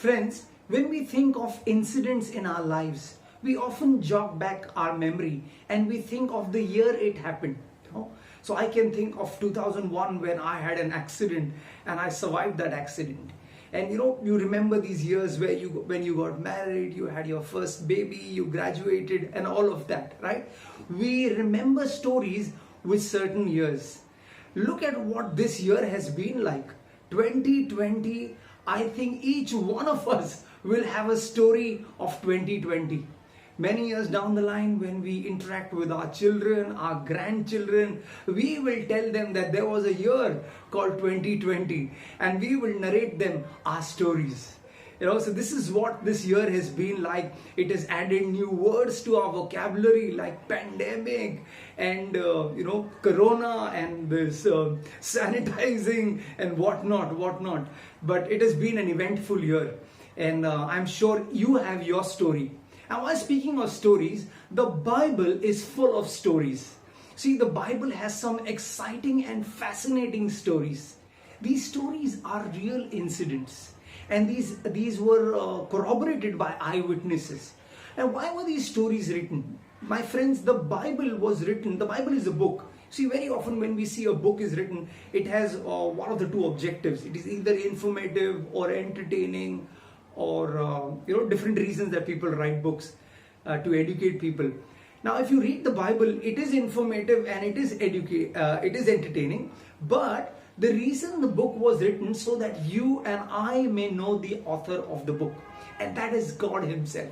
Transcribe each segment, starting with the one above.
Friends, when we think of incidents in our lives, we often jog back our memory and we think of the year it happened. you know. So I can think of 2001 when I had an accident and I survived that accident. And you remember these years where when you got married, you had your first baby, you graduated, and all of that, right? We remember stories with certain years. Look at what this year has been like. 2020, I think each one of us will have a story of 2020. Many years down the line, when we interact with our children, our grandchildren, we will tell them that there was a year called 2020 and we will narrate them our stories. So this is what this year has been like. It has added new words to our vocabulary like pandemic and corona and this sanitizing and whatnot. But it has been an eventful year, and I'm sure you have your story. And while speaking of stories, the Bible is full of stories. See, the Bible has some exciting and fascinating stories. These stories are real incidents, and these were corroborated by eyewitnesses. And why were these stories written? My friends, the Bible was written. The Bible is a book. See, very often when we see a book is written, it has one of the two objectives. It is either informative or entertaining, or different reasons that people write books to educate people. Now, if you read the Bible, it is informative and it is entertaining, but the reason the book was written so that you and I may know the author of the book, and that is God Himself.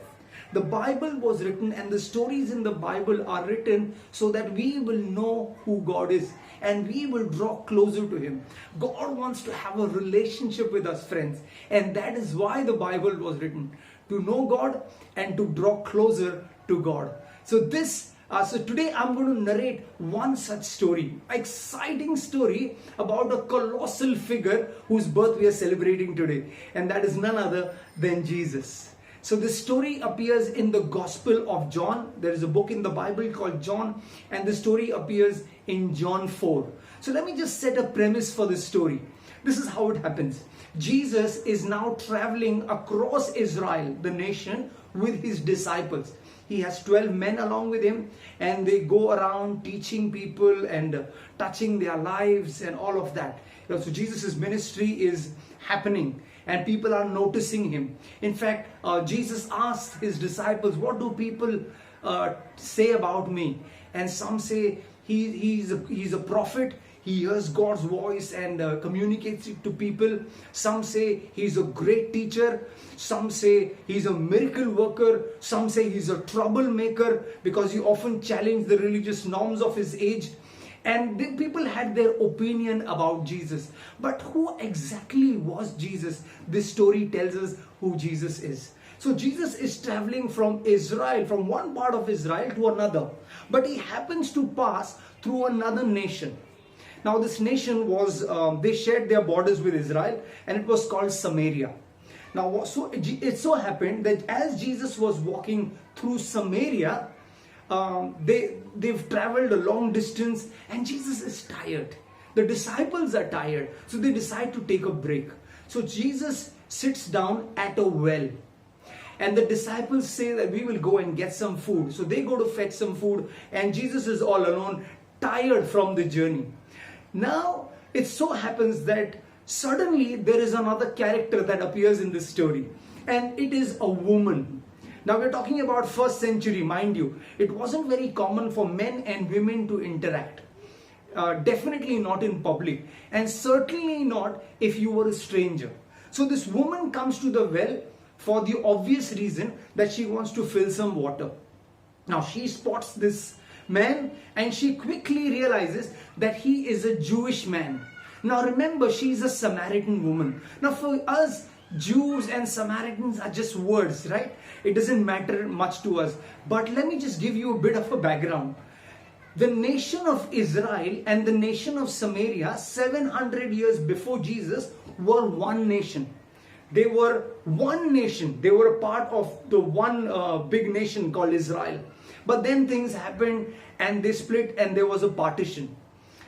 The Bible was written, and the stories in the Bible are written so that we will know who God is and we will draw closer to Him. God wants to have a relationship with us, friends, and that is why the Bible was written, to know God and to draw closer to God. So today I'm going to narrate one such story, exciting story about a colossal figure whose birth we are celebrating today, and that is none other than Jesus. So this story appears in the Gospel of John. There is a book in the Bible called John, and the story appears in John 4. So let me just set a premise for this story. This is how it happens. Jesus is now traveling across Israel, the nation, with His disciples. He has 12 men along with Him, and they go around teaching people and touching their lives and all of that. So Jesus' ministry is happening, and people are noticing Him. In fact, Jesus asked His disciples, what do people say about me? And some say he's a prophet. He hears God's voice and communicates it to people. Some say he's a great teacher. Some say he's a miracle worker. Some say he's a troublemaker because he often challenged the religious norms of his age. And the people had their opinion about Jesus. But who exactly was Jesus? This story tells us who Jesus is. So Jesus is traveling from Israel, from one part of Israel to another. But He happens to pass through another nation. Now this nation was, they shared their borders with Israel, and it was called Samaria. Now so it so happened that as Jesus was walking through Samaria, they've traveled a long distance, and Jesus is tired. The disciples are tired, so they decide to take a break. So Jesus sits down at a well, and the disciples say that we will go and get some food. So they go to fetch some food, and Jesus is all alone, tired from the journey. Now it so happens that suddenly there is another character that appears in this story, and it is a woman. Now we're talking about first century, mind you. It wasn't very common for men and women to interact. Definitely not in public, and certainly not if you were a stranger. So this woman comes to the well for the obvious reason that she wants to fill some water. Now she spots this man, and she quickly realizes that he is a Jewish man. Now remember, she is a Samaritan woman. Now for us, Jews and Samaritans are just words, right? It doesn't matter much to us. But let me just give you a bit of a background. The nation of Israel and the nation of Samaria, 700 years before Jesus, were one nation. They were one nation. They were a part of the one big nation called Israel. But then things happened and they split, and there was a partition.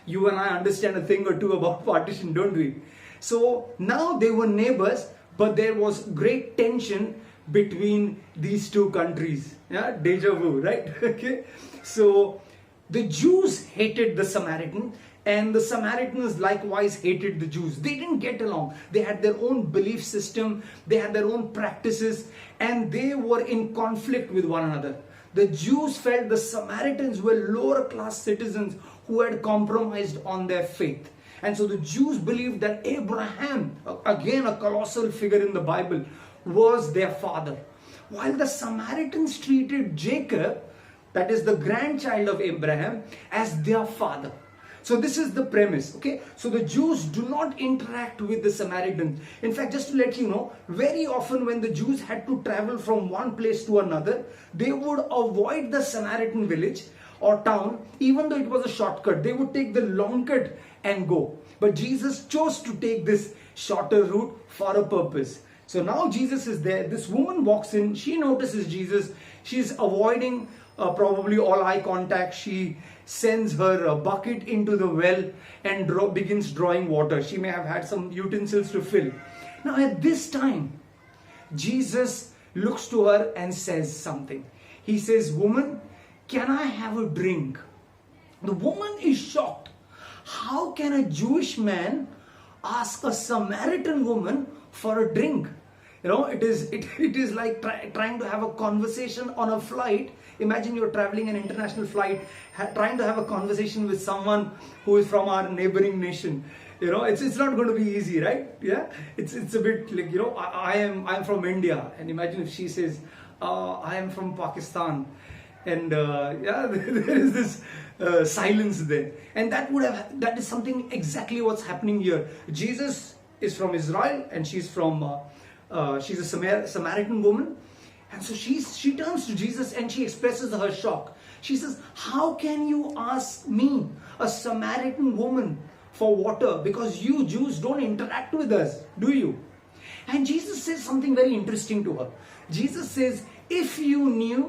You and I understand a thing or two about partition, don't we? So now they were neighbors, but there was great tension between these two countries. Yeah, deja vu, right? Okay, so the Jews hated the Samaritan, and the Samaritans likewise hated the Jews. They didn't get along. They had their own belief system, they had their own practices, and they were in conflict with one another. The Jews felt the Samaritans were lower class citizens who had compromised on their faith. And so the Jews believed that Abraham, again a colossal figure in the Bible, was their father. While the Samaritans treated Jacob, that is the grandchild of Abraham, as their father. So this is the premise, okay? So the Jews do not interact with the Samaritans. In fact, just to let you know, very often when the Jews had to travel from one place to another, they would avoid the Samaritan village or town, even though it was a shortcut. They would take the long cut and go. But Jesus chose to take this shorter route for a purpose. So now Jesus is there. This woman walks in. She notices Jesus. She's avoiding probably all eye contact. She sends her bucket into the well and begins drawing water. She may have had some utensils to fill. Now at this time, Jesus looks to her and says something. He says, "Woman, can I have a drink?" The woman is shocked. How can a Jewish man ask a Samaritan woman for a drink? You know, it is like trying to have a conversation on a flight. Imagine you're traveling an international flight, trying to have a conversation with someone who is from our neighboring nation. You know, it's not going to be easy, right? Yeah, it's a bit like, you know, I'm from India, and imagine if she says, I am from Pakistan, and yeah, there is this silence there, and that is something exactly what's happening here. Jesus is from Israel, and she's a Samaritan woman. And so she turns to Jesus and she expresses her shock. She says, "How can you ask me, a Samaritan woman, for water? Because you Jews don't interact with us, do you?" And Jesus says something very interesting to her. Jesus says, "If you knew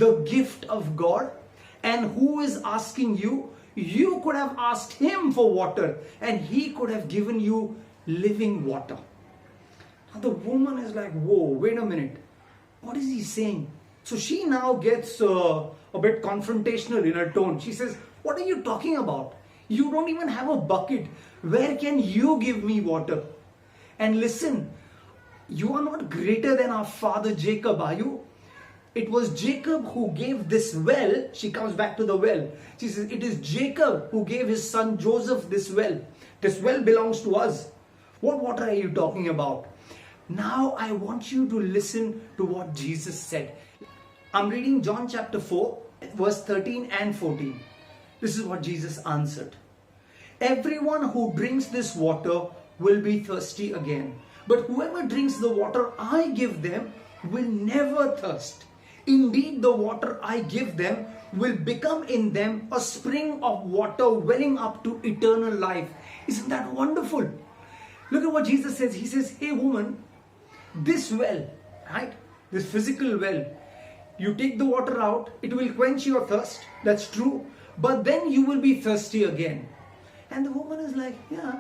the gift of God and who is asking you, you could have asked him for water and he could have given you living water." Now the woman is like, "Whoa, wait a minute. What is he saying?" So she now gets a bit confrontational in her tone. She says, "What are you talking about? You don't even have a bucket. Where can you give me water? And listen, you are not greater than our father Jacob, are you? It was Jacob who gave this well." She comes back to the well. She says, "It is Jacob who gave his son Joseph this well. This well belongs to us. What water are you talking about?" Now I want you to listen to what Jesus said. I'm reading John chapter 4, verse 13 and 14. This is what Jesus answered. "Everyone who drinks this water will be thirsty again. But whoever drinks the water I give them will never thirst. Indeed, the water I give them will become in them a spring of water welling up to eternal life." Isn't that wonderful? Look at what Jesus says. He says, "Hey woman, this well, right? This physical well, you take the water out, it will quench your thirst. That's true. But then you will be thirsty again." And the woman is like, "Yeah,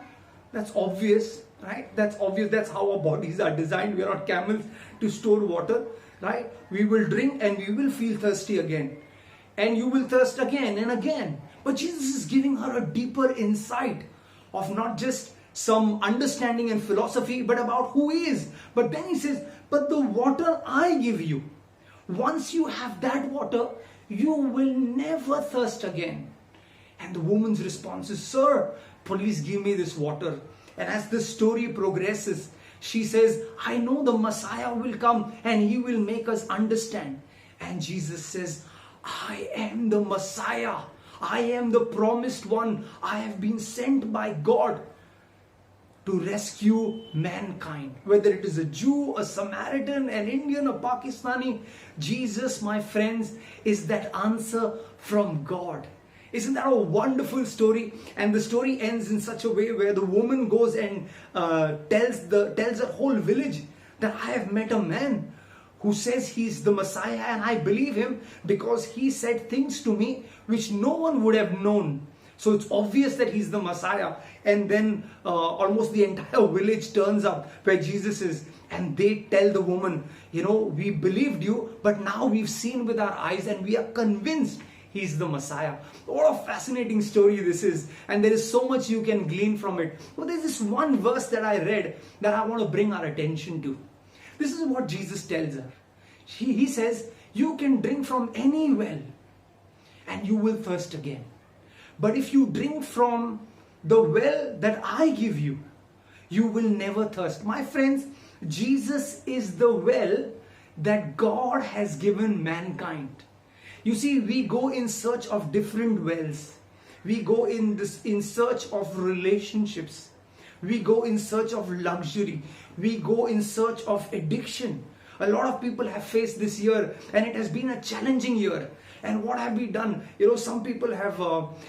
that's obvious, right? That's obvious. That's how our bodies are designed. We are not camels to store water, right? We will drink and we will feel thirsty again. And you will thirst again and again." But Jesus is giving her a deeper insight of not just some understanding and philosophy, but about who he is. But then he says, "But the water I give you, once you have that water, you will never thirst again." And the woman's response is, "Sir, please give me this water." And as the story progresses, she says, "I know the Messiah will come and he will make us understand." And Jesus says, "I am the Messiah. I am the promised one. I have been sent by God to rescue mankind." Whether it is a Jew, a Samaritan, an Indian, a Pakistani, Jesus, my friends, is that answer from God. Isn't that a wonderful story? And the story ends in such a way where the woman goes and tells her whole village that I have met a man who says he's the Messiah, and I believe him because he said things to me which no one would have known. So it's obvious that he's the Messiah. And then almost the entire village turns up where Jesus is. And they tell the woman, we believed you, but now we've seen with our eyes and we are convinced he's the Messiah. What a fascinating story this is. And there is so much you can glean from it. But there's this one verse that I read that I want to bring our attention to. This is what Jesus tells her. He says, you can drink from any well and you will thirst again. But if you drink from the well that I give you, you will never thirst. My friends, Jesus is the well that God has given mankind. You see, we go in search of different wells. We go in search of relationships. We go in search of luxury. We go in search of addiction. A lot of people have faced this year, and it has been a challenging year. And what have we done? Some people have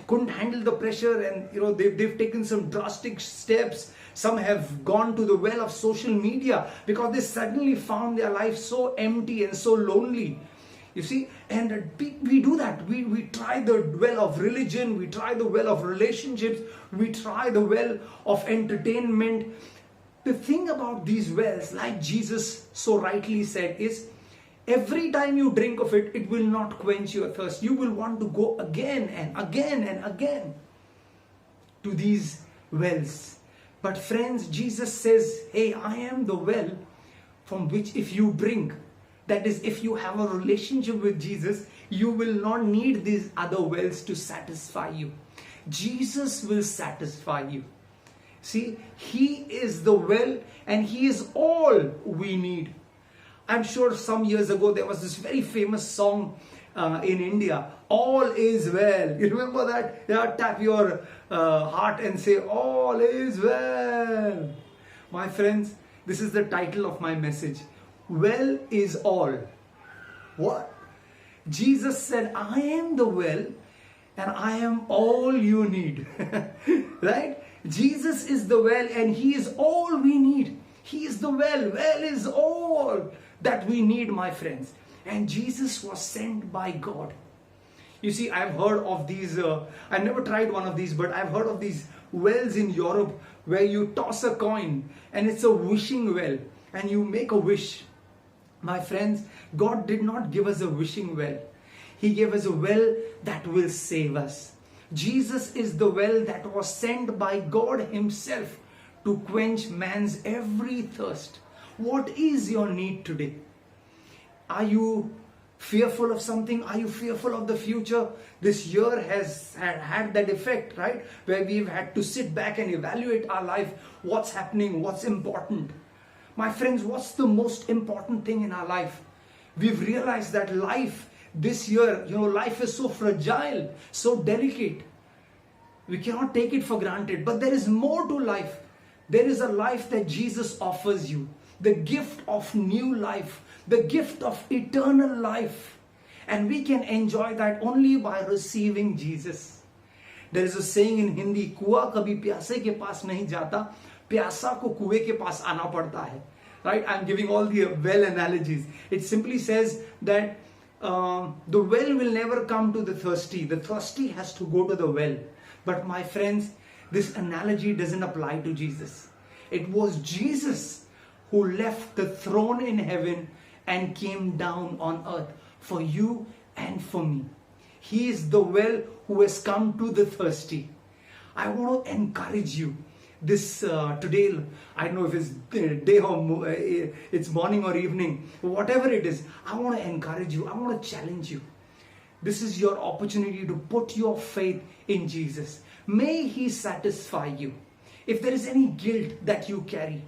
couldn't handle the pressure, and they've taken some drastic steps. Some have gone to the well of social media because they suddenly found their life so empty and so lonely. You see, and we do that. We try the well of religion, we try the well of relationships, we try the well of entertainment. The thing about these wells, like Jesus so rightly said, is every time you drink of it, it will not quench your thirst. You will want to go again and again and again to these wells. But friends, Jesus says, hey, I am the well from which if you drink, that is, if you have a relationship with Jesus, you will not need these other wells to satisfy you. Jesus will satisfy you. See, He is the well and He is all we need. I'm sure some years ago there was this very famous song in India, All is Well. You remember that? Yeah, tap your heart and say, All is Well. My friends, this is the title of my message. Well is all. What? Jesus said, I am the well and I am all you need. Right? Jesus is the well and He is all we need. He is the well. Well is all that we need, my friends. And Jesus was sent by God. You see, I've heard of these, I've never tried one of these, but I've heard of these wells in Europe where you toss a coin and it's a wishing well and you make a wish. My friends, God did not give us a wishing well. He gave us a well that will save us. Jesus is the well that was sent by God Himself to quench man's every thirst. What is your need today? Are you fearful of something? Are you fearful of the future? This year has had that effect, right? Where we've had to sit back and evaluate our life. What's happening? What's important? My friends, what's the most important thing in our life? We've realized that life this year, life is so fragile, so delicate. We cannot take it for granted. But there is more to life. There is a life that Jesus offers you. The gift of new life. The gift of eternal life. And we can enjoy that only by receiving Jesus. There is a saying in Hindi, कुआं कभी प्यासे के पास नहीं जाता, प्यासा को कुएं के पास आना पड़ता है. Right? I'm giving all the well analogies. It simply says that the well will never come to the thirsty. The thirsty has to go to the well. But my friends, this analogy doesn't apply to Jesus. It was Jesus who left the throne in heaven and came down on earth for you and for me. He is the well who has come to the thirsty. I want to encourage you. This today, I don't know if it's day or it's morning or evening, whatever it is, I want to encourage you. I want to challenge you. This is your opportunity to put your faith in Jesus. May He satisfy you. If there is any guilt that you carry,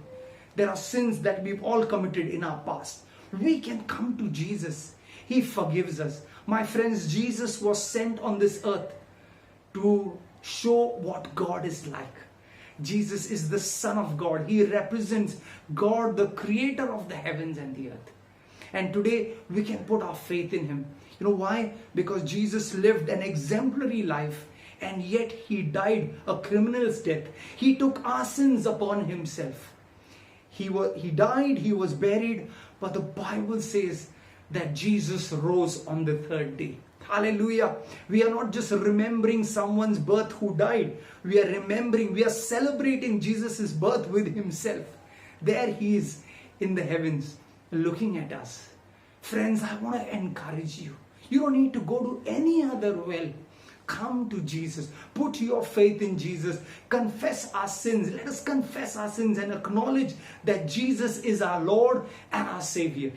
there are sins that we've all committed in our past, we can come to Jesus. He forgives us. My friends, Jesus was sent on this earth to show what God is like. Jesus is the Son of God. He represents God, the creator of the heavens and the earth. And today we can put our faith in Him. You know why? Because Jesus lived an exemplary life and yet He died a criminal's death. He took our sins upon Himself. He died, He was buried, but the Bible says that Jesus rose on the third day. Hallelujah. We are not just remembering someone's birth who died. We are celebrating Jesus' birth with Himself. There He is in the heavens looking at us. Friends, I want to encourage you. You don't need to go to any other well. Come to Jesus. Put your faith in Jesus. Confess our sins. Let us confess our sins and acknowledge that Jesus is our Lord and our Savior.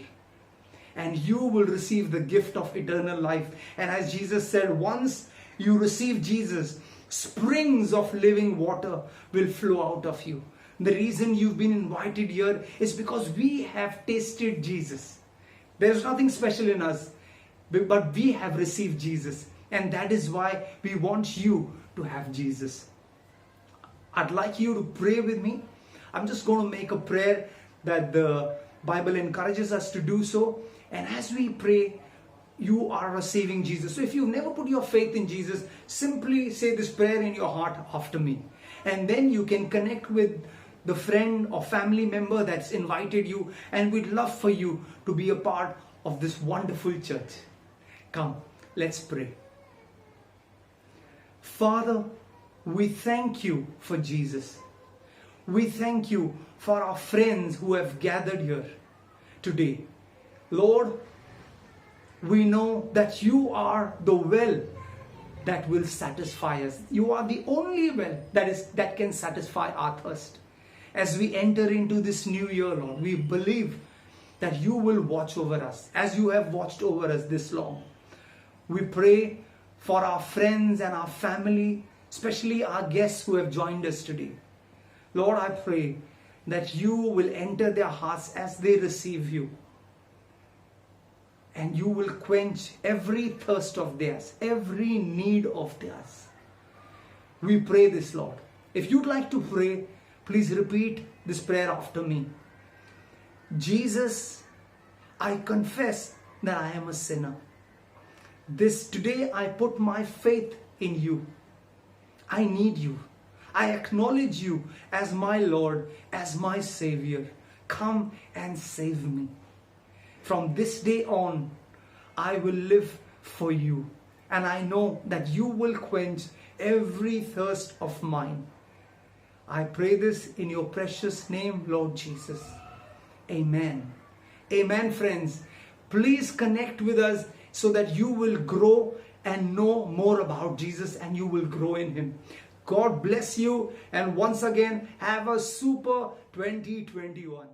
And you will receive the gift of eternal life. And as Jesus said, once you receive Jesus, springs of living water will flow out of you. The reason you've been invited here is because we have tasted Jesus. There's nothing special in us, but we have received Jesus. And that is why we want you to have Jesus. I'd like you to pray with me. I'm just going to make a prayer that the Bible encourages us to do so. And as we pray, you are receiving Jesus. So if you've never put your faith in Jesus, simply say this prayer in your heart after me. And then you can connect with the friend or family member that's invited you. And we'd love for you to be a part of this wonderful church. Come, let's pray. Father, we thank you for Jesus. We thank you for our friends who have gathered here today. Lord, we know that you are the well that will satisfy us. You are the only well that can satisfy our thirst. As we enter into this new year, Lord, we believe that you will watch over us as you have watched over us this long. We pray for our friends and our family, especially our guests who have joined us today. Lord, I pray that you will enter their hearts as they receive you. And you will quench every thirst of theirs, every need of theirs. We pray this, Lord. If you'd like to pray, please repeat this prayer after me. Jesus, I confess that I am a sinner. Today I put my faith in you. I need you. I acknowledge you as my Lord, as my Savior. Come and save me. From this day on, I will live for you. And I know that you will quench every thirst of mine. I pray this in your precious name, Lord Jesus. Amen. Amen, friends. Please connect with us so that you will grow and know more about Jesus and you will grow in Him. God bless you, and once again, have a super 2021.